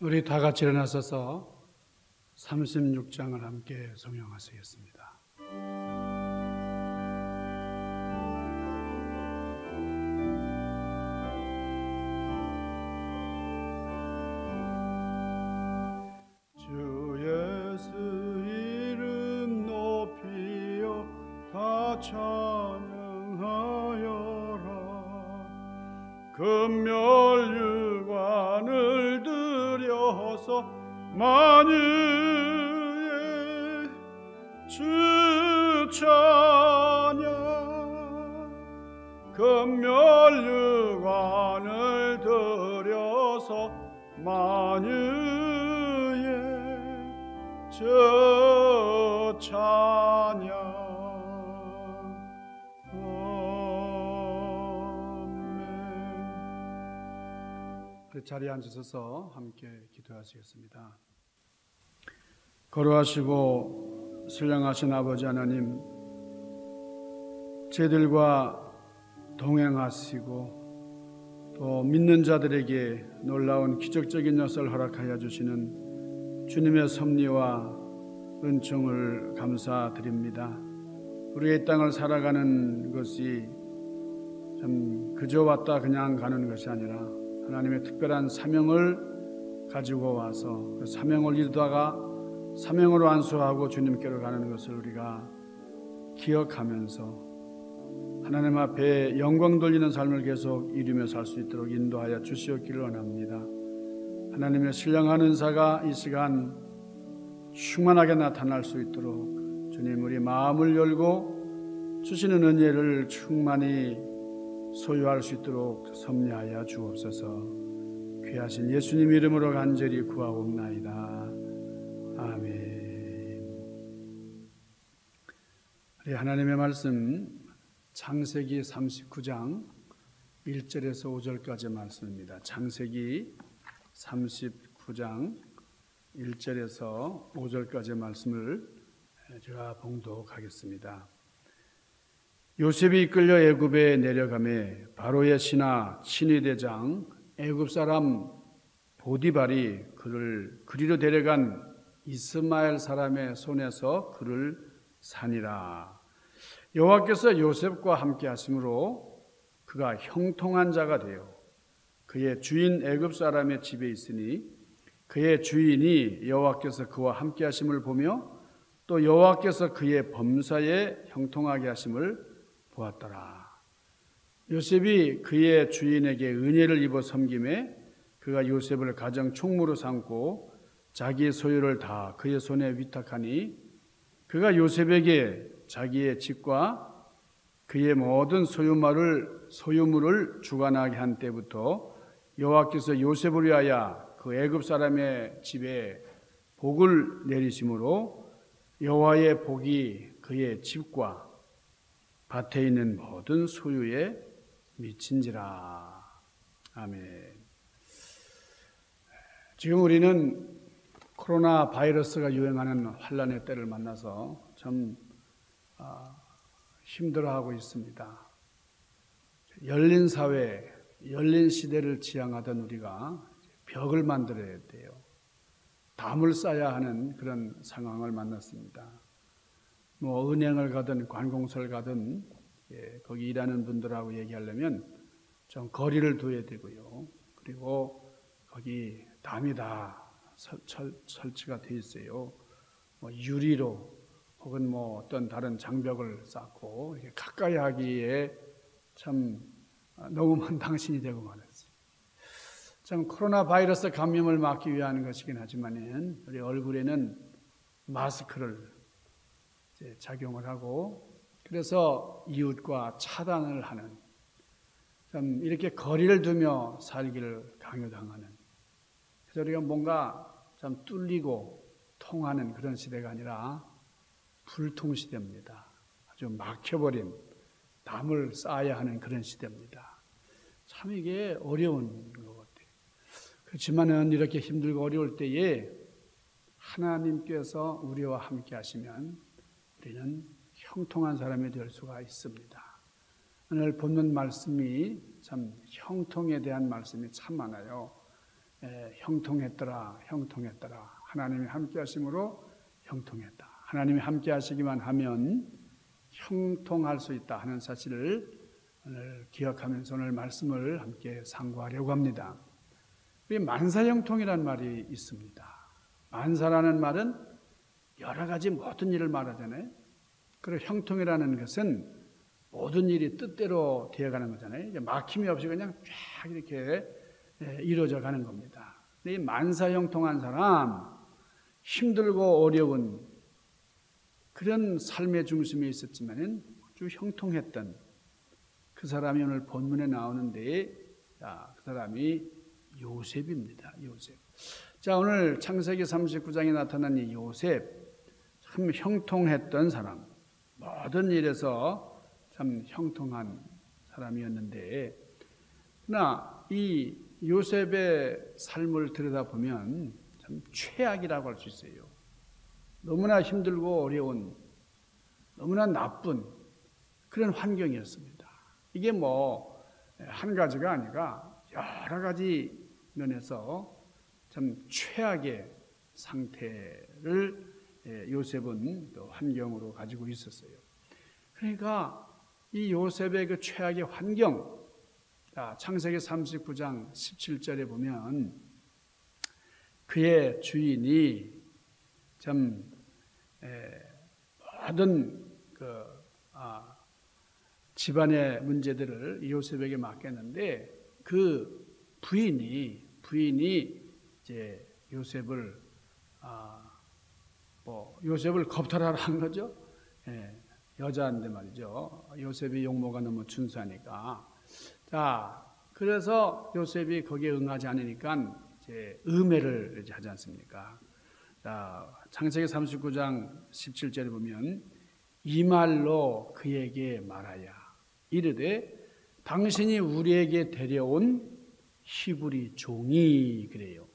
우리 다 같이 일어나서서 36장을 함께 성경하시겠습니다. 주 예수 이름 높이어 다 찬양하여라. 금멸유관을 들여서 만유의 주 찬양. 금멸유관을 들여서 만유의 주 찬양. 그 자리에 앉으셔서 함께 기도하시겠습니다. 거룩하시고 신령하신 아버지 하나님, 저희들과 동행하시고 또 믿는 자들에게 놀라운 기적적인 역사를 허락하여 주시는 주님의 섭리와 은총을 감사드립니다. 우리가 이 땅을 살아가는 것이 참 그저 왔다 그냥 가는 것이 아니라 하나님의 특별한 사명을 가지고 와서 그 사명을 이루다가 사명으로 안수하고 주님께로 가는 것을 우리가 기억하면서 하나님 앞에 영광 돌리는 삶을 계속 이루며 살 수 있도록 인도하여 주시옵기를 원합니다. 하나님의 신령한 은사가 이 시간 충만하게 나타날 수 있도록 주님, 우리 마음을 열고 주시는 은혜를 충만히 소유할 수 있도록 섭리하여 주옵소서. 귀하신 예수님 이름으로 간절히 구하옵나이다. 아멘. 우리 하나님의 말씀 창세기 39장 1절에서 5절까지 말씀입니다. 창세기 39장 1절에서 5절까지 말씀을 제가 봉독하겠습니다. 요셉이 이끌려 애굽에 내려가매 바로의 신하 친위대장 애굽 사람 보디발이 그를 그리로 데려간 이스마엘 사람의 손에서 그를 산이라. 여호와께서 요셉과 함께 하심으로 그가 형통한 자가 되어 그의 주인 애굽 사람의 집에 있으니 그의 주인이 여호와께서 그와 함께 하심을 보며 또 여호와께서 그의 범사에 형통하게 하심을 보았더라. 요셉이 그의 주인에게 은혜를 입어 섬김에 그가 요셉을 가정 총무로 삼고 자기의 소유를 다 그의 손에 위탁하니 그가 요셉에게 자기의 집과 그의 모든 소유물을 주관하게 한 때부터 여호와께서 요셉을 위하여 그 애굽 사람의 집에 복을 내리심으로 여호와의 복이 그의 집과 밭에 있는 모든 소유에 미친지라. 아멘. 지금 우리는 코로나 바이러스가 유행하는 환란의 때를 만나서 참 힘들어하고 있습니다. 열린 사회, 열린 시대를 지향하던 우리가 벽을 만들어야 돼요. 담을 쌓아야 하는 그런 상황을 만났습니다. 뭐 은행을 가든 관공서를 가든 거기 일하는 분들하고 얘기하려면 좀 거리를 둬야 되고요. 그리고 거기 담이 다 설치가 돼 있어요. 뭐 유리로 혹은 뭐 어떤 다른 장벽을 쌓고 이렇게 가까이 하기에 참 너무 먼 당신이 되고 말았어요. 참 코로나 바이러스 감염을 막기 위한 것이긴 하지만 우리 얼굴에는 마스크를 착용을 하고 그래서 이웃과 차단을 하는 참 이렇게 거리를 두며 살기를 강요당하는 그래서 우리가 뭔가 참 뚫리고 통하는 그런 시대가 아니라 불통시대입니다. 아주 막혀버린 담을 쌓아야 하는 그런 시대입니다. 참 이게 어려운 것 같아요. 그렇지만은 이렇게 힘들고 어려울 때에 하나님께서 우리와 함께 하시면 우리는 형통한 사람이 될 수가 있습니다. 오늘 본문 말씀이 참 형통에 대한 말씀이 참 많아요. 형통했더라. 하나님이 함께 하심으로 형통했다. 하나님이 함께 하시기만 하면 형통할 수 있다 하는 사실을 오늘 기억하면서 오늘 말씀을 함께 상고하려고 합니다. 우리 만사형통이라는 말이 있습니다. 만사라는 말은 여러 가지 모든 일을 말하잖아요. 그리고 형통이라는 것은 모든 일이 뜻대로 되어가는 거잖아요. 이제 막힘이 없이 그냥 쫙 이렇게 이루어져 가는 겁니다. 이 만사형통한 사람, 힘들고 어려운 그런 삶의 중심에 있었지만은 아주 형통했던 그 사람이 오늘 본문에 나오는데, 그 사람이 요셉입니다. 요셉. 자, 오늘 창세기 39장에 나타난 이 요셉, 참 형통했던 사람, 모든 일에서 참 형통한 사람이었는데, 그러나 이 요셉의 삶을 들여다보면 참 최악이라고 할 수 있어요. 너무나 힘들고 어려운, 너무나 나쁜 그런 환경이었습니다. 이게 뭐 한 가지가 아니라 여러 가지 면에서 참 최악의 상태를 요셉은 또 환경으로 가지고 있었어요. 그러니까 이 요셉의 그 최악의 환경, 창세기 39장 17절에 보면 그의 주인이 참 모든 집안의 문제들을 요셉에게 맡겼는데, 그 부인이 이제 요셉을 요셉을 겁탈하라 한 거죠. 여자인데 말이죠. 요셉이 용모가 너무 준수하니까. 자, 그래서 요셉이 거기에 응하지 않으니까 이제 음해를 이제 하지 않습니까? 자, 창세기 39장 17절에 보면 이 말로 그에게 말하야 이르되 당신이 우리에게 데려온 히브리 종이, 그래요.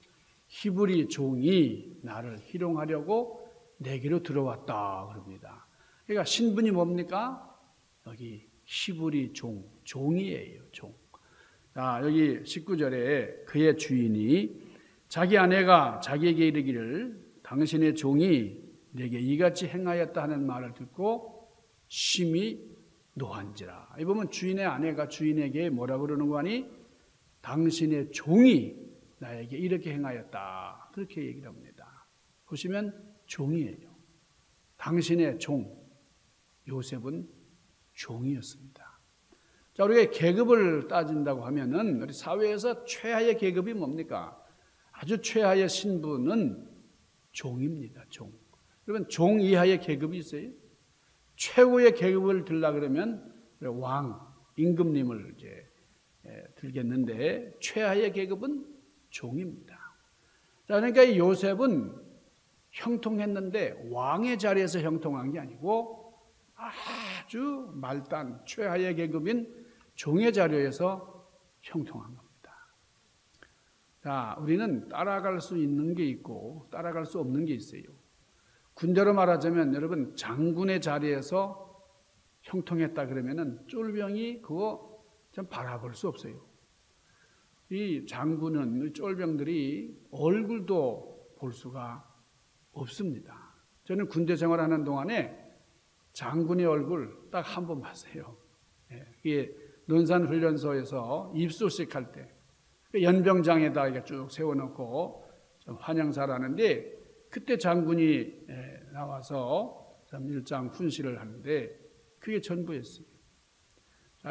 히브리 종이 나를 희롱하려고 내게로 들어왔다 그럽니다. 그러니까 신분이 뭡니까? 여기 히브리 종이에요. 종. 자, 여기 19절에 그의 주인이 자기 아내가 자기에게 이르기를 당신의 종이 내게 이같이 행하였다 하는 말을 듣고 심히 노한지라. 이 보면 주인의 아내가 주인에게 뭐라고 그러는 거 아니? 당신의 종이 나에게 이렇게 행하였다. 그렇게 얘기를 합니다. 보시면 종이에요. 당신의 종. 요셉은 종이었습니다. 자, 우리가 계급을 따진다고 하면은 우리 사회에서 최하의 계급이 뭡니까? 아주 최하의 신분은 종입니다. 종. 여러분, 종 이하의 계급이 있어요? 최고의 계급을 들라 그러면 왕, 임금님을 이제 들겠는데, 최하의 계급은 종입니다. 자, 그러니까 이 요셉은 형통했는데 왕의 자리에서 형통한 게 아니고 아주 말단 최하의 계급인 종의 자리에서 형통한 겁니다. 자, 우리는 따라갈 수 있는 게 있고 따라갈 수 없는 게 있어요. 군대로 말하자면 여러분, 장군의 자리에서 형통했다 그러면은 쫄병이 그거 좀 바라볼 수 없어요. 이 장군은 쫄병들이 얼굴도 볼 수가 없습니다. 저는 군대 생활하는 동안에 장군의 얼굴 딱 한 번 봤어요. 이게 논산훈련소에서 입소식 할 때 연병장에다 이렇게 쭉 세워놓고 환영사를 하는데, 그때 장군이 나와서 일장 훈시를 하는데 그게 전부였어요.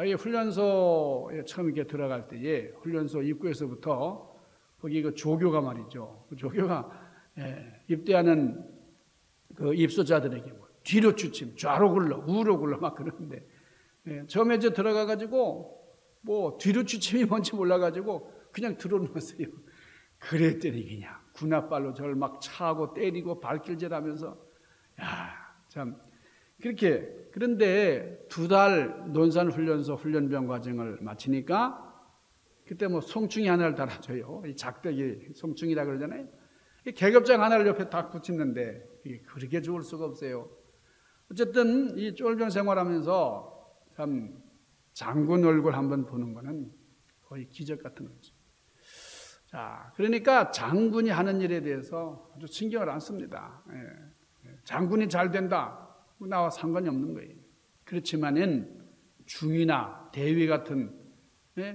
이 훈련소에 처음 이렇게 들어갈 때에 훈련소 입구에서부터 거기 그 조교가 말이죠. 그 조교가 입대하는 그 입소자들에게 뒤로 추침, 좌로 굴러, 우로 굴러 막 그러는데, 처음에 이제 들어가가지고 뭐 뒤로 추침이 뭔지 몰라가지고 그냥 들어놓았어요. 그랬더니 그냥 군홧발로 저를 막 차고 때리고 발길질하면서, 참 그렇게. 그런데 2달 논산훈련소 훈련병 과정을 마치니까 그때 뭐 송충이 하나를 달아줘요. 이 작대기 송충이라 그러잖아요. 계급장 하나를 옆에 딱 붙이는데 이게 그렇게 좋을 수가 없어요. 어쨌든 이 쫄병 생활하면서 참 장군 얼굴 한번 보는 거는 거의 기적 같은 거죠. 자, 그러니까 장군이 하는 일에 대해서 아주 신경을 안 씁니다. 장군이 잘 된다. 나와 상관이 없는 거예요. 그렇지만은 중위나 대위 같은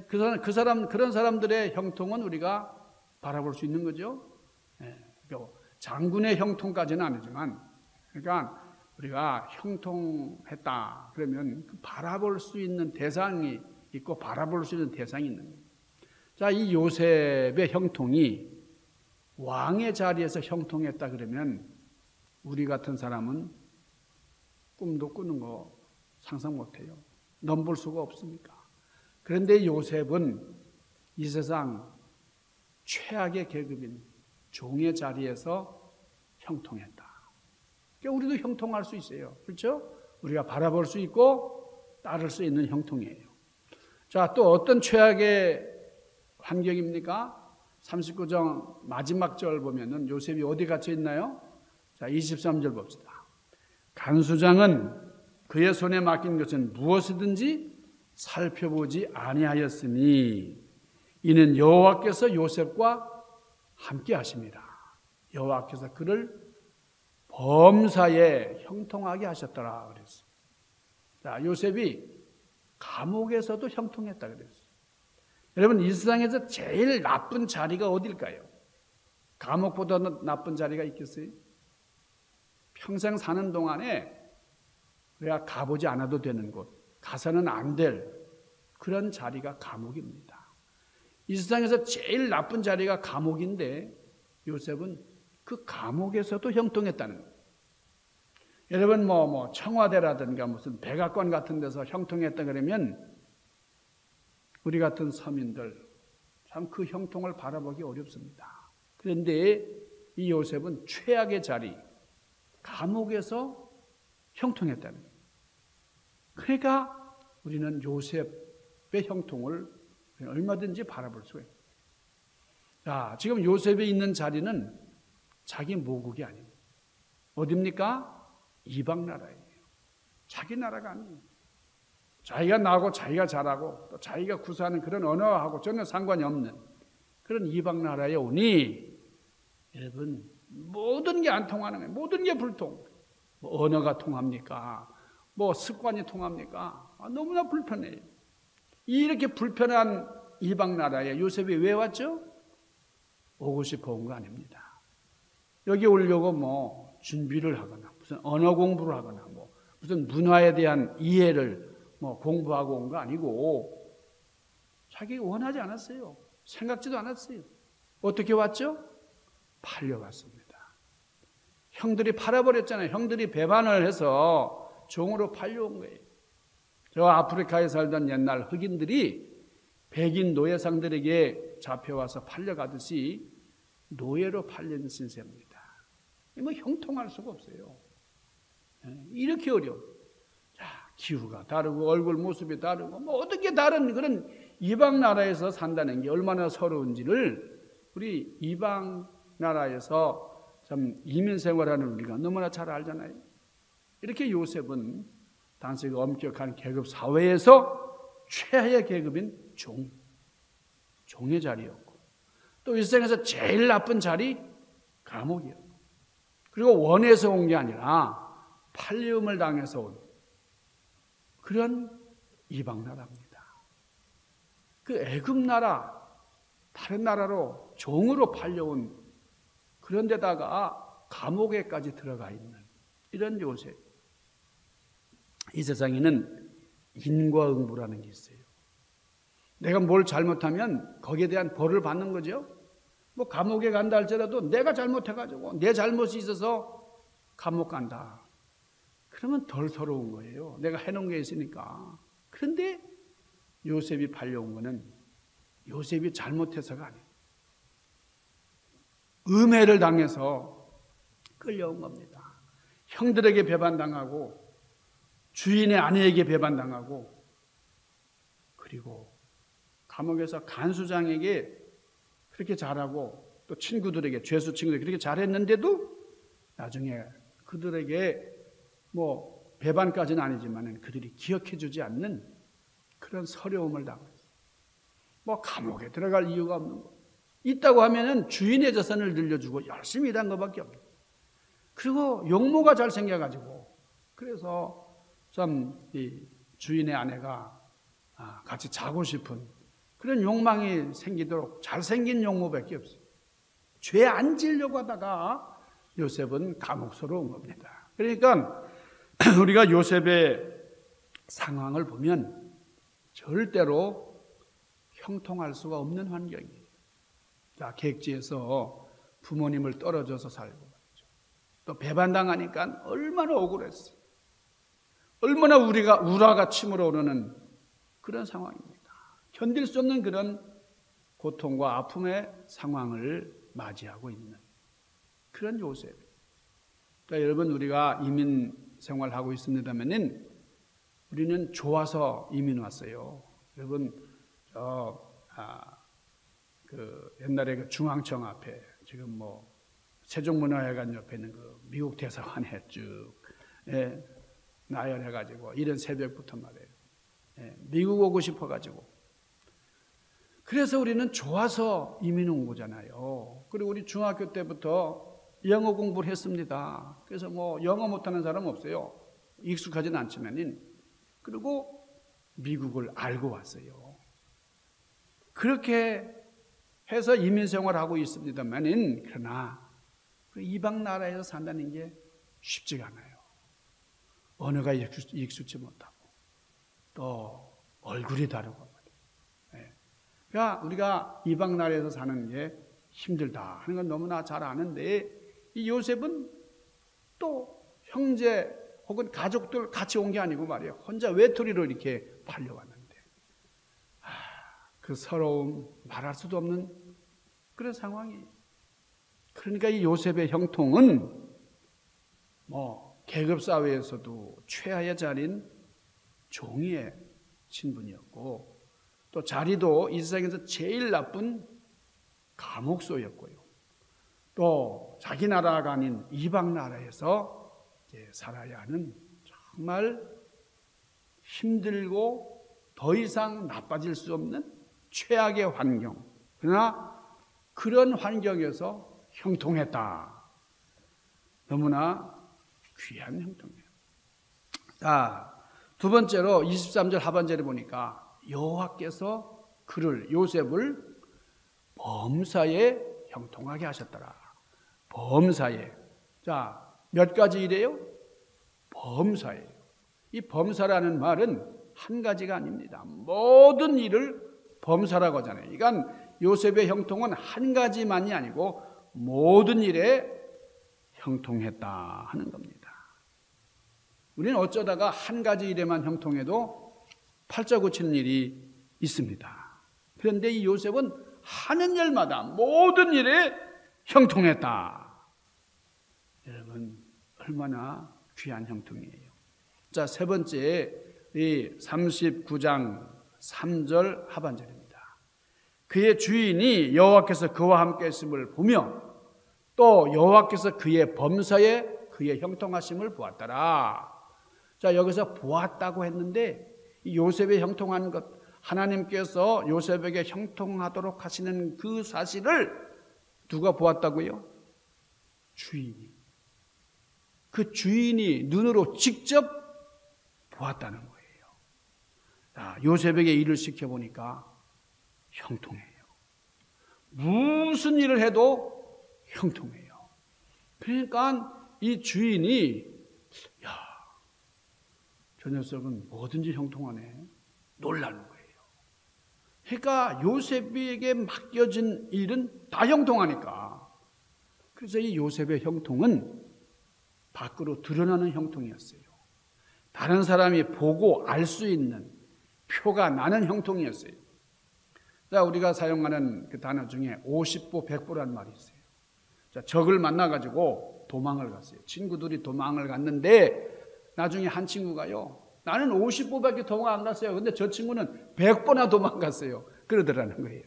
그런 사람들의 형통은 우리가 바라볼 수 있는 거죠. 장군의 형통까지는 아니지만, 그러니까 우리가 형통했다 그러면 바라볼 수 있는 대상이 있고 바라볼 수 있는 대상이 있는 거예요. 자, 이 요셉의 형통이 왕의 자리에서 형통했다 그러면 우리 같은 사람은 꿈도 꾸는 거 상상 못해요. 넘볼 수가 없으니까. 그런데 요셉은 이 세상 최악의 계급인 종의 자리에서 형통했다. 그러니까 우리도 형통할 수 있어요. 그렇죠? 우리가 바라볼 수 있고 따를 수 있는 형통이에요. 자, 또 어떤 최악의 환경입니까? 39장 마지막 절 보면은 요셉이 어디 갇혀 있나요? 자, 23절 봅시다. 간수장은 그의 손에 맡긴 것은 무엇이든지 살펴보지 아니하였으니 이는 여호와께서 요셉과 함께 하심이라. 여호와께서 그를 범사에 형통하게 하셨더라 그랬어요. 자, 요셉이 감옥에서도 형통했다 그랬어요. 여러분, 이 세상에서 제일 나쁜 자리가 어딜까요? 감옥보다 나쁜 자리가 있겠어요? 평생 사는 동안에 우리가 가보지 않아도 되는 곳, 가서는 안 될 그런 자리가 감옥입니다. 이 세상에서 제일 나쁜 자리가 감옥인데 요셉은 그 감옥에서도 형통했다는 거예요. 여러분 청와대라든가 무슨 백악관 같은 데서 형통했다 그러면 우리 같은 서민들 참 그 형통을 바라보기 어렵습니다. 그런데 이 요셉은 최악의 자리, 감옥에서 형통했다는 거예요. 그러니까 우리는 요셉의 형통을 얼마든지 바라볼 수가 있어요. 자, 지금 요셉이 있는 자리는 자기 모국이 아닙니다. 어디입니까? 이방 나라예요. 자기 나라가 아니에요. 자기가 나고 자기가 잘하고 또 자기가 구사하는 그런 언어하고 전혀 상관이 없는 그런 이방 나라에 오니 여러분 모든 게 안 통하는 거예요. 모든 게 불통. 언어가 통합니까? 습관이 통합니까? 너무나 불편해요. 이렇게 불편한 이방 나라에 요셉이 왜 왔죠? 오고 싶어 온 거 아닙니다. 여기 오려고 준비를 하거나 무슨 언어 공부를 하거나 무슨 문화에 대한 이해를 공부하고 온 거 아니고 자기가 원하지 않았어요. 생각지도 않았어요. 어떻게 왔죠? 팔려왔습니다. 형들이 팔아버렸잖아요. 형들이 배반을 해서 종으로 팔려온 거예요. 저 아프리카에 살던 옛날 흑인들이 백인 노예상들에게 잡혀와서 팔려가듯이 노예로 팔린 신세입니다. 형통할 수가 없어요. 이렇게 어려워. 자, 기후가 다르고 얼굴 모습이 다르고 어떻게 다른 그런 이방 나라에서 산다는 게 얼마나 서러운지를 우리 이방 나라에서 참 이민 생활하는 우리가 너무나 잘 알잖아요. 이렇게 요셉은 당시 그 엄격한 계급 사회에서 최하의 계급인 종의 자리였고 또 이 세상에서 제일 나쁜 자리 감옥이었고 그리고 원해서 온 게 아니라 팔림을 당해서 온 그런 이방 나라입니다. 그 애굽 나라 다른 나라로 종으로 팔려온 그런 데다가 감옥에까지 들어가 있는 이런 요셉. 이 세상에는 인과응보라는 게 있어요. 내가 뭘 잘못하면 거기에 대한 벌을 받는 거죠. 감옥에 간다 할지라도 내가 잘못해가지고 내 잘못이 있어서 감옥 간다. 그러면 덜 서러운 거예요. 내가 해놓은 게 있으니까. 그런데 요셉이 팔려온 거는 요셉이 잘못해서가 아니에요. 음해를 당해서 끌려온 겁니다. 형들에게 배반당하고 주인의 아내에게 배반당하고 그리고 감옥에서 간수장에게 그렇게 잘하고 또 친구들에게 죄수 친구들에게 그렇게 잘했는데도 나중에 그들에게 배반까지는 아니지만 그들이 기억해주지 않는 그런 서러움을 당했어요. 감옥에 들어갈 이유가 없는 거. 있다고 하면은 주인의 재산을 늘려주고 열심히 일한 것밖에 없어요. 그리고 용모가 잘생겨가지고 그래서 참 이 주인의 아내가 같이 자고 싶은 그런 욕망이 생기도록 잘생긴 용모밖에 없어요. 죄 안 지으려고 하다가 요셉은 감옥소로 온 겁니다. 그러니까 우리가 요셉의 상황을 보면 절대로 형통할 수가 없는 환경이에요. 자, 객지에서 부모님을 떨어져서 살고 또 배반당하니까 얼마나 억울했어요. 얼마나 우라가 치밀어 오르는 그런 상황입니다. 견딜 수 없는 그런 고통과 아픔의 상황을 맞이하고 있는 그런 요셉. 그러니까 여러분 우리가 이민 생활하고 있습니다만은 우리는 좋아서 이민 왔어요. 여러분 옛날에 그 중앙청 앞에 지금 뭐 세종문화회관 옆에 있는 그 미국 대사관에 쭉 나열해가지고 이런 새벽부터 말이에요. 미국 오고 싶어가지고. 그래서 우리는 좋아서 이민 온 거잖아요. 그리고 우리 중학교 때부터 영어 공부를 했습니다. 그래서 뭐 영어 못하는 사람 없어요. 익숙하진 않지만은. 그리고 미국을 알고 왔어요. 그렇게 해서 이민 생활하고 있습니다만은 그러나 이방 나라에서 산다는 게 쉽지가 않아요. 언어가 익숙치 못하고 또 얼굴이 다르고 말이에요. 그러니까 우리가 이방 나라에서 사는 게 힘들다 하는 건 너무나 잘 아는데 이 요셉은 또 형제 혹은 가족들 같이 온 게 아니고 말이에요. 혼자 외톨이로 이렇게 팔려왔는데 그 서러움 말할 수도 없는 그런 상황이에요. 그러니까 이 요셉의 형통은 뭐 계급 사회에서도 최하의 자리인 종이의 신분이었고 또 자리도 이 세상에서 제일 나쁜 감옥소였고요. 또 자기 나라가 아닌 이방 나라에서 살아야 하는 정말 힘들고 더 이상 나빠질 수 없는 최악의 환경. 그러나 그런 환경에서 형통했다. 너무나 귀한 형통이에요. 자, 두 번째로 23절 하반절에 보니까 여호와께서 그를 요셉을 범사에 형통하게 하셨더라. 범사에. 자, 몇 가지 일이에요? 범사예요. 이 범사라는 말은 한 가지가 아닙니다. 모든 일을 범사라고 하잖아요. 그러니까 요셉의 형통은 한 가지만이 아니고 모든 일에 형통했다 하는 겁니다. 우리는 어쩌다가 한 가지 일에만 형통해도 팔자 고치는 일이 있습니다. 그런데 이 요셉은 하는 일마다 모든 일에 형통했다. 여러분 얼마나 귀한 형통이에요. 자, 세 번째 이 39장 3절 하반절입니다. 그의 주인이 여호와께서 그와 함께 있음을 보며 또 여호와께서 그의 범사에 그의 형통하심을 보았더라. 자, 여기서 보았다고 했는데 이 요셉의 형통한 것, 하나님께서 요셉에게 형통하도록 하시는 그 사실을 누가 보았다고요? 주인이. 그 주인이 눈으로 직접 보았다는 거예요. 자, 요셉에게 일을 시켜보니까 형통해요. 무슨 일을 해도 형통해요. 그러니까 이 주인이 야, 저 녀석은 뭐든지 형통하네. 놀라는 거예요. 그러니까 요셉에게 맡겨진 일은 다 형통하니까. 그래서 이 요셉의 형통은 밖으로 드러나는 형통이었어요. 다른 사람이 보고 알 수 있는 표가 나는 형통이었어요. 자, 우리가 사용하는 그 단어 중에 50보 100보라는 말이 있어요. 자, 적을 만나가지고 도망을 갔어요. 친구들이 도망을 갔는데 나중에 한 친구가요, 나는 50보밖에 도망 안 갔어요. 근데 저 친구는 100보나 도망갔어요. 그러더라는 거예요.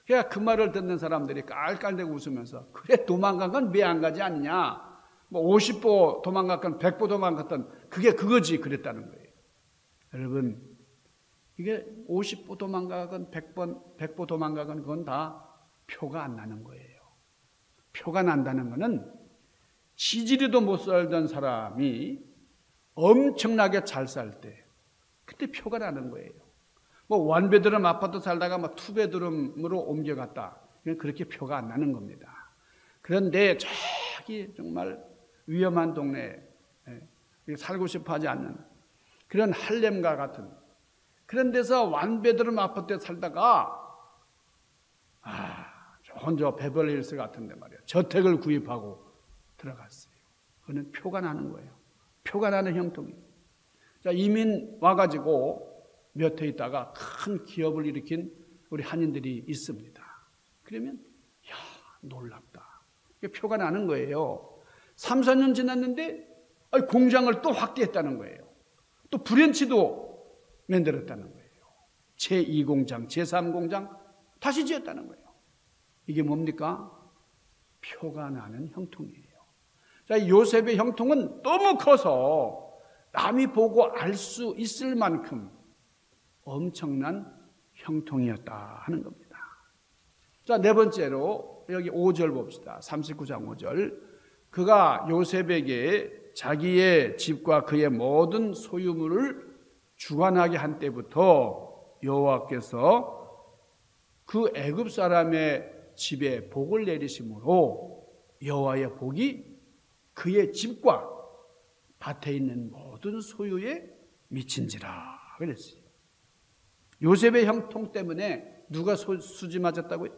그러니까 그 말을 듣는 사람들이 깔깔대고 웃으면서 그래, 도망간 건 왜 안 가지 않냐? 뭐 50보 도망갔건 100보 도망갔던 그게 그거지 그랬다는 거예요. 여러분, 이게 50보 도망가건 100보 도망가건 그건 다 표가 안 나는 거예요. 표가 난다는 것은 지지리도 못 살던 사람이 엄청나게 잘 살 때 그때 표가 나는 거예요. 뭐 원베드룸 아파트 살다가 막 투베드룸으로 옮겨갔다. 그렇게 표가 안 나는 겁니다. 그런데 저기 정말 위험한 동네에 살고 싶어 하지 않는 그런 할렘과 같은 그런 데서 원베드룸 아파트에 살다가 좋은 저 베벌리힐스 같은 데 말이야. 저택을 구입하고 들어갔어요. 그거는 표가 나는 거예요. 표가 나는 형통이에요. 자, 이민 와가지고 몇 해 있다가 큰 기업을 일으킨 우리 한인들이 있습니다. 그러면 놀랍다. 표가 나는 거예요. 3, 4년 지났는데 공장을 또 확대했다는 거예요. 또 브랜치도 만들었다는 거예요. 제2공장, 제3공장 다시 지었다는 거예요. 이게 뭡니까? 표가 나는 형통이에요. 자, 요셉의 형통은 너무 커서 남이 보고 알 수 있을 만큼 엄청난 형통이었다 하는 겁니다. 자, 네 번째로 여기 5절 봅시다. 39장 5절. 그가 요셉에게 자기의 집과 그의 모든 소유물을 주관하게 한 때부터 여호와께서 그 애굽 사람의 집에 복을 내리심으로 여호와의 복이 그의 집과 밭에 있는 모든 소유에 미친지라 그랬어요. 요셉의 형통 때문에 누가 수지 맞았다고요?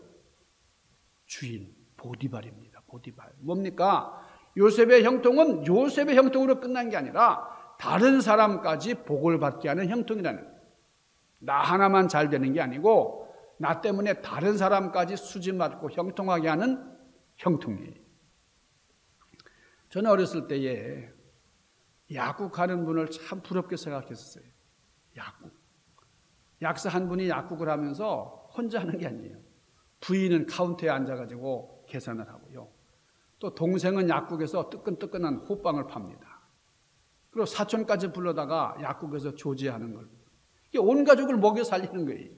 주인 보디발입니다. 보디발. 뭡니까? 요셉의 형통은 요셉의 형통으로 끝난 게 아니라 다른 사람까지 복을 받게 하는 형통이라는 거예요. 나 하나만 잘 되는 게 아니고 나 때문에 다른 사람까지 수지 맞고 형통하게 하는 형통이에요. 저는 어렸을 때에 약국하는 분을 참 부럽게 생각했었어요. 약국. 약사 한 분이 약국을 하면서 혼자 하는 게 아니에요. 부인은 카운터에 앉아가지고 계산을 하고요. 또 동생은 약국에서 뜨끈뜨끈한 호빵을 팝니다. 그리고 사촌까지 불러다가 약국에서 조제하는 걸. 이게 온 가족을 먹여 살리는 거예요.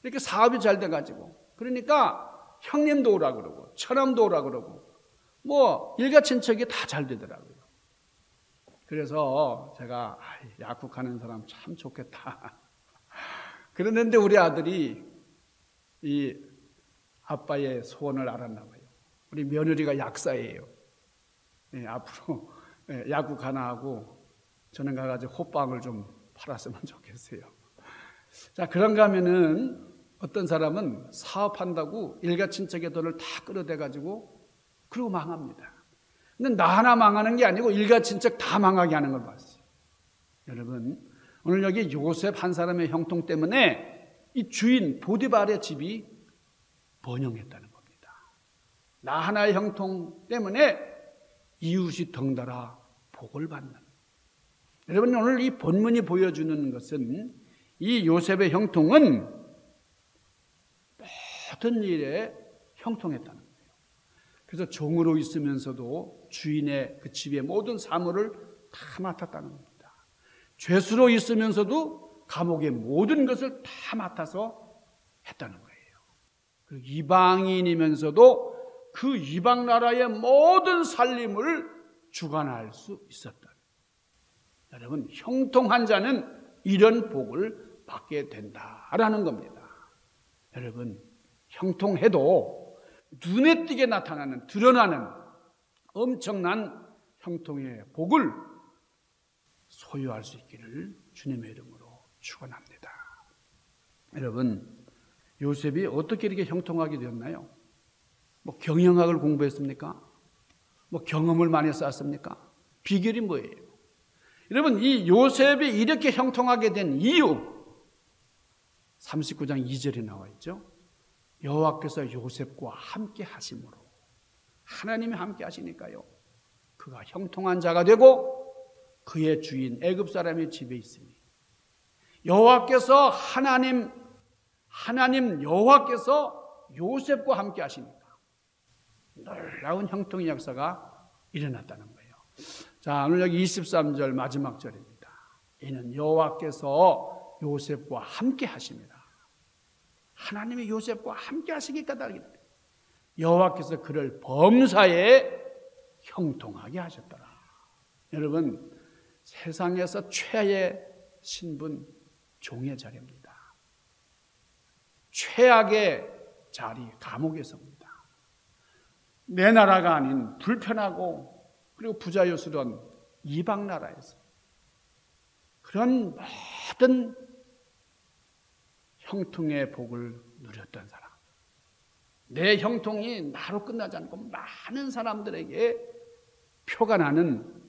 이렇게 사업이 잘 돼가지고. 그러니까 형님도 오라 그러고 처남도 오라 그러고 뭐 일가친척이 다 잘 되더라고요. 그래서 제가 약국하는 사람 참 좋겠다. 그랬는데 우리 아들이 이 아빠의 소원을 알았나 봐요. 우리 며느리가 약사예요. 앞으로 약국 하나 하고 저는 가가지고 호빵을 좀 팔았으면 좋겠어요. 자, 그런가 하면은 어떤 사람은 사업한다고 일가친척의 돈을 다 끌어대가지고 그러고 망합니다. 근데 나 하나 망하는 게 아니고 일가친척 다 망하게 하는 걸 봤어요. 여러분, 오늘 여기 요셉 한 사람의 형통 때문에 이 주인 보디발의 집이 번영했다는 겁니다. 나 하나의 형통 때문에 이웃이 덩달아 복을 받는. 여러분, 오늘 이 본문이 보여주는 것은 이 요셉의 형통은 모든 일에 형통했다는 거예요. 그래서 종으로 있으면서도 주인의 그 집의 모든 사물을 다 맡았다는 겁니다. 죄수로 있으면서도 감옥의 모든 것을 다 맡아서 했다는 거예요. 그리고 이방인이면서도 그 이방 나라의 모든 살림을 주관할 수 있었다. 여러분, 형통한 자는 이런 복을 받게 된다라는 겁니다. 여러분, 형통해도 눈에 띄게 나타나는, 드러나는 엄청난 형통의 복을 소유할 수 있기를 주님의 이름으로 축원합니다. 여러분, 요셉이 어떻게 이렇게 형통하게 되었나요? 뭐 경영학을 공부했습니까? 뭐 경험을 많이 쌓았습니까? 비결이 뭐예요? 여러분, 이 요셉이 이렇게 형통하게 된 이유 39장 2절에 나와 있죠. 여호와께서 요셉과 함께 하심으로, 하나님이 함께 하시니까요, 그가 형통한 자가 되고 그의 주인 애굽 사람의 집에 있으니 여호와께서 하나님 여호와께서 요셉과 함께 하시니까 놀라운 형통의 역사가 일어났다는 거예요. 자, 오늘 여기 23절 마지막 절입니다. 이는 여호와께서 요셉과 함께 하십니다. 하나님이 요셉과 함께 하시기 까닭이다. 여호와께서 그를 범사에 형통하게 하셨더라. 여러분, 세상에서 최의 신분 종의 자리입니다. 최악의 자리 감옥에서입니다. 내 나라가 아닌 불편하고 그리고 부자유스러운 이방 나라에서 그런 모든 형통의 복을 누렸던 사람, 내 형통이 나로 끝나지 않고 많은 사람들에게 표가 나는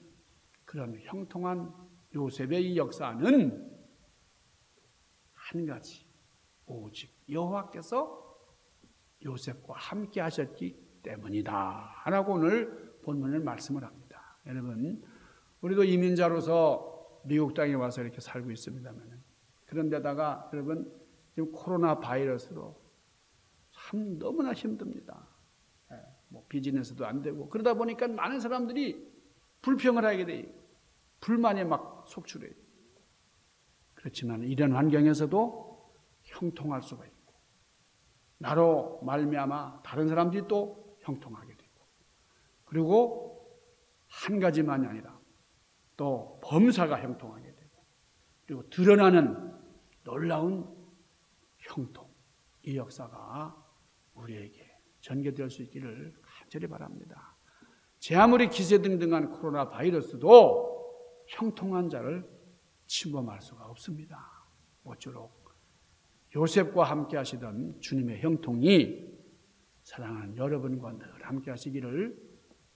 그런 형통한 요셉의 이 역사는 한 가지, 오직 여호와께서 요셉과 함께 하셨기 때문이다 라고 오늘 본문을 말씀을 합니다. 여러분, 우리도 이민자로서 미국 땅에 와서 이렇게 살고 있습니다만, 그런데다가 여러분 지금 코로나 바이러스로 참 너무나 힘듭니다. 비즈니스도 안 되고 그러다 보니까 많은 사람들이 불평을 하게 돼요. 불만에 막 속출해요. 그렇지만 이런 환경에서도 형통할 수가 있고, 나로 말미암아 다른 사람들이 또 형통하게 되고, 그리고 한 가지만이 아니라 또 범사가 형통하게 되고, 그리고 드러나는 놀라운 형통, 이 역사가 우리에게 전개될 수 있기를 간절히 바랍니다. 제 아무리 기세등등한 코로나 바이러스도 형통한 자를 침범할 수가 없습니다. 모쪼록 요셉과 함께 하시던 주님의 형통이 사랑하는 여러분과 늘 함께 하시기를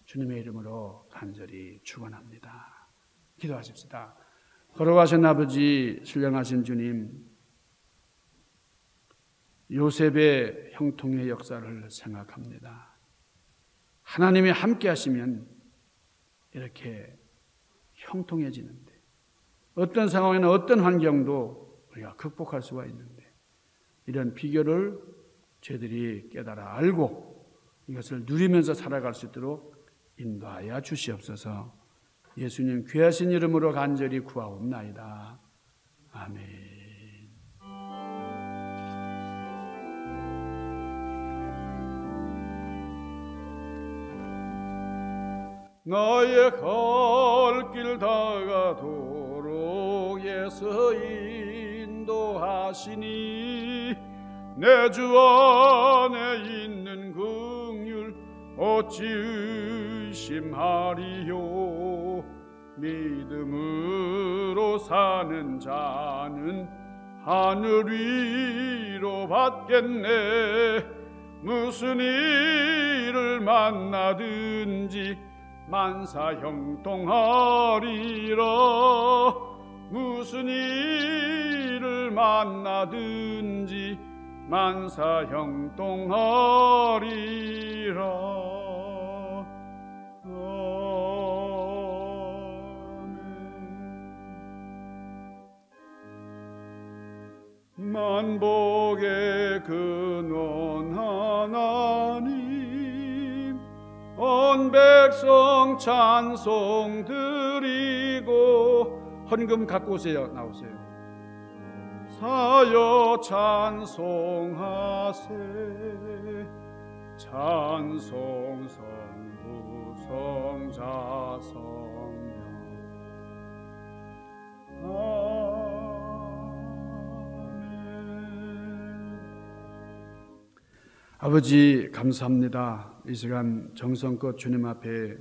주님의 이름으로 간절히 축원합니다. 기도하십시다. 걸어가신 아버지, 신령하신 주님, 요셉의 형통의 역사를 생각합니다. 하나님이 함께 하시면 이렇게 형통해지는데, 어떤 상황이나 어떤 환경도 우리가 극복할 수가 있는데, 이런 비결을 저희들이 깨달아 알고 이것을 누리면서 살아갈 수 있도록 인도하여 주시옵소서. 예수님 귀하신 이름으로 간절히 구하옵나이다. 아멘. 나의 갈 길 다가도록 인도하시니 내 주 안에 있는 긍휼 어찌 의심하리요. 믿음으로 사는 자는 하늘 위로 받겠네. 무슨 일을 만나든지 만사 형통하리라. 무슨 일을 만나든지 만사 형통하리라. 아멘. 만복의 근원 하나님, 온 백성 찬송 드리고, 헌금 갖고 오세요. 나오세요. 사여 찬송하세. 찬송 성부 성자 성령. 아멘. 아버지 감사합니다. 이 시간 정성껏 주님 앞에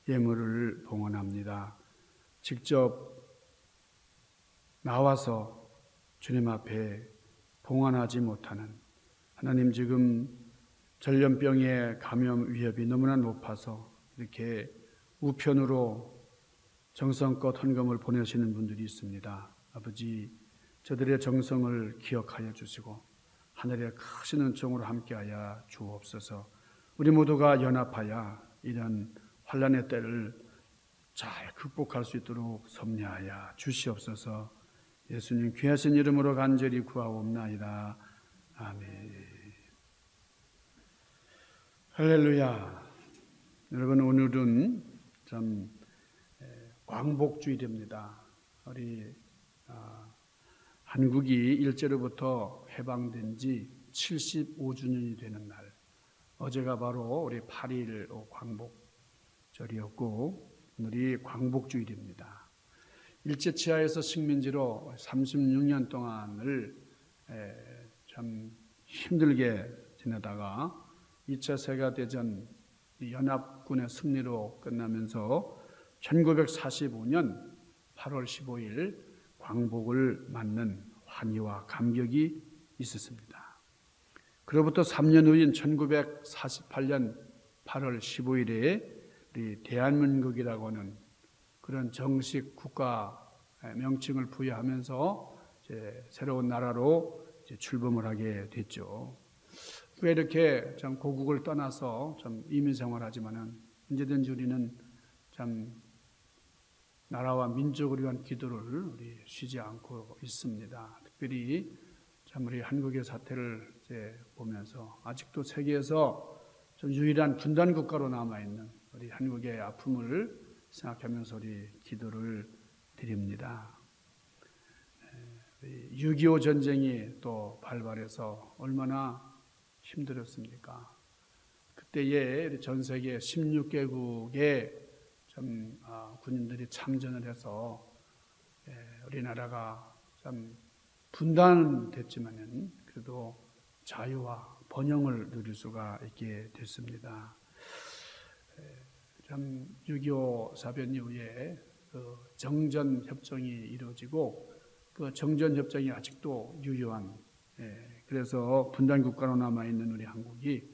예물을 봉헌합니다. 직접 나와서 주님 앞에 봉헌하지 못하는, 하나님 지금 전염병의 감염 위협이 너무나 높아서 이렇게 우편으로 정성껏 헌금을 보내시는 분들이 있습니다. 아버지, 저들의 정성을 기억하여 주시고 하늘의 크신 은총으로 함께하여 주옵소서. 우리 모두가 연합하여 이런 환난의 때를 잘 극복할 수 있도록 섭리하여 주시옵소서. 예수님 귀하신 이름으로 간절히 구하옵나이다. 아멘. 할렐루야. 여러분, 오늘은 참 광복주일입니다. 우리 한국이 일제로부터 해방된 지 75주년이 되는 날, 어제가 바로 우리 8.1 광복절이었고 오늘이 광복주일입니다. 일제치하에서 식민지로 36년 동안을 참 힘들게 지내다가 2차 세계대전 연합군의 승리로 끝나면서 1945년 8월 15일 광복을 맞는 환희와 감격이 있었습니다. 그로부터 3년 후인 1948년 8월 15일에 우리 대한민국이라고 하는 그런 정식 국가 명칭을 부여하면서 이제 새로운 나라로 이제 출범을 하게 됐죠. 왜 이렇게 참 고국을 떠나서 참 이민 생활하지만은 언제든지 우리는 참 나라와 민족을 위한 기도를 우리 쉬지 않고 있습니다. 특별히 참 우리 한국의 사태를 이제 보면서 아직도 세계에서 좀 유일한 분단 국가로 남아 있는 우리 한국의 아픔을 생각하면서 우리 기도를 드립니다. 6.25 전쟁이 또 발발해서 얼마나 힘들었습니까? 그때에 전 세계 16개국의 참 군인들이 참전을 해서 우리나라가 참 분단됐지만은 그래도 자유와 번영을 누릴 수가 있게 됐습니다. 참 6.25 사변 이후에 그 정전 협정이 이루어지고 그 정전 협정이 아직도 유효한 그래서 분단 국가로 남아 있는 우리 한국이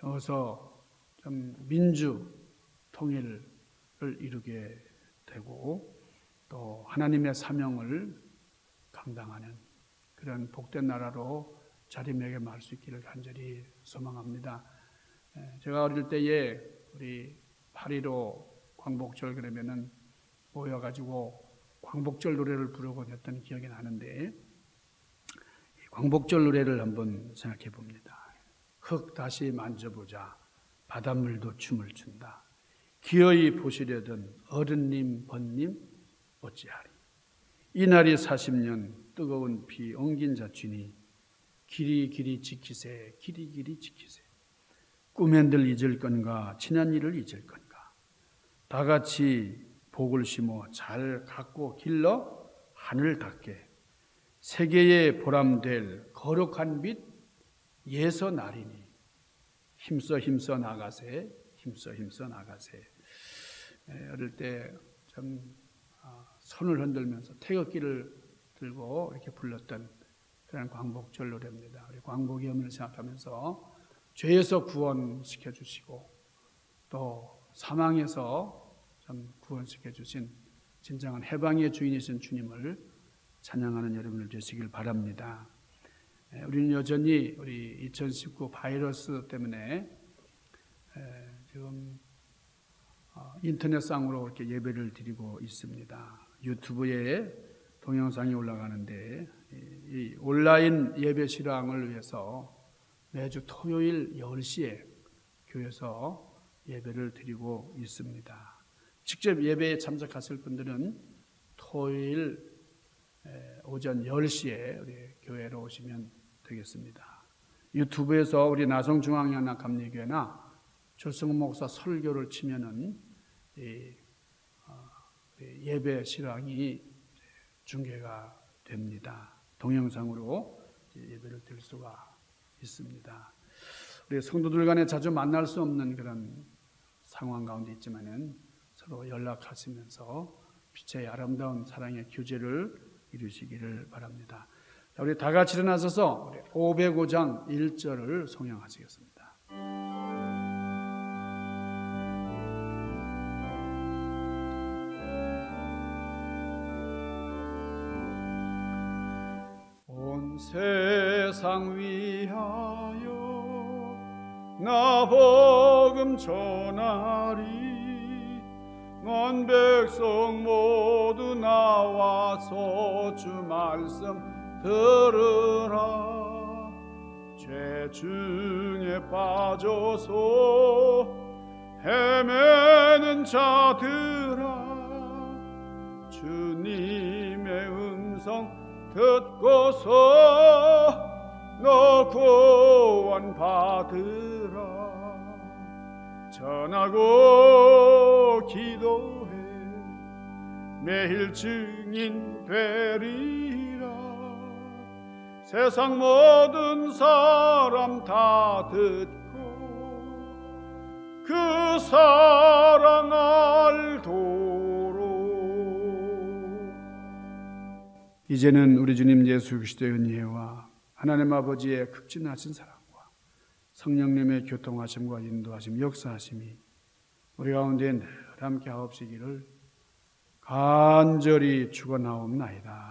여기서 참 민주 통일을 이루게 되고 또 하나님의 사명을 감당하는 그런 복된 나라로 자리매김할 수 있기를 간절히 소망합니다. 제가 어릴 때에 우리 8.15 광복절 그러면은 모여가지고 광복절 노래를 부르곤 했던 기억이 나는데 광복절 노래를 한번 생각해 봅니다. 흙 다시 만져보자 바닷물도 춤을 춘다. 기어이 보시려던 어른님 번님 어찌하리. 이날이 40년 뜨거운 피 엉긴 자취니 길이 길이 지키세 길이 길이 지키세. 꿈엔들 잊을 건가 지난 일을 잊을 건가. 다 같이 복을 심어 잘 갖고 길러 하늘 닿게 세계에 보람될 거룩한 빛 예서 나리니 힘써 힘써 나가세 힘써 힘써 나가세. 어릴 때 참 손을 흔들면서 태극기를 들고 이렇게 불렀던 그런 광복절 노래입니다. 우리 광복의 의미를 생각하면서 죄에서 구원시켜 주시고 또 사망에서 참 구원시켜 주신 진정한 해방의 주인이신 주님을 찬양하는 여러분들 되시길 바랍니다. 우리는 여전히 우리 2019 바이러스 때문에 지금 인터넷상으로 이렇게 예배를 드리고 있습니다. 유튜브에 동영상이 올라가는데 이 온라인 예배 실황을 위해서 매주 토요일 10시에 교회에서 예배를 드리고 있습니다. 직접 예배에 참석하실 분들은 토요일 오전 10시에 우리 교회로 오시면 되겠습니다. 유튜브에서 우리 나성중앙연합 감리교회나 조승우 목사 설교를 치면은 예배 실황이 중계가 됩니다. 동영상으로 예배를 드릴 수가 있습니다. 우리 성도들 간에 자주 만날 수 없는 그런 상황 가운데 있지만은 서로 연락하시면서 빛의 아름다운 사랑의 교제를 이루시기를 바랍니다. 자, 우리 다 같이 일어나서서 505장 1절을 송영하시겠습니다. 온 세상 위하여 나 복음 전하리. 온 백성 모두 나와서 주 말씀 들으라. 죄 중에 빠져서 헤매는 자들아, 주님의 음성 듣고서 너 구원 받으라. 전하고 기도해 매일 증인 되리라. 세상 모든 사람 다 듣고 그 사랑 알도록. 이제는 우리 주님 예수 그리스도의 은혜와 하나님 아버지의 극진하신 사랑과 성령님의 교통하심과 인도하심, 역사하심이 우리 가운데 늘 함께 하옵시기를 간절히 축원하옵나이다.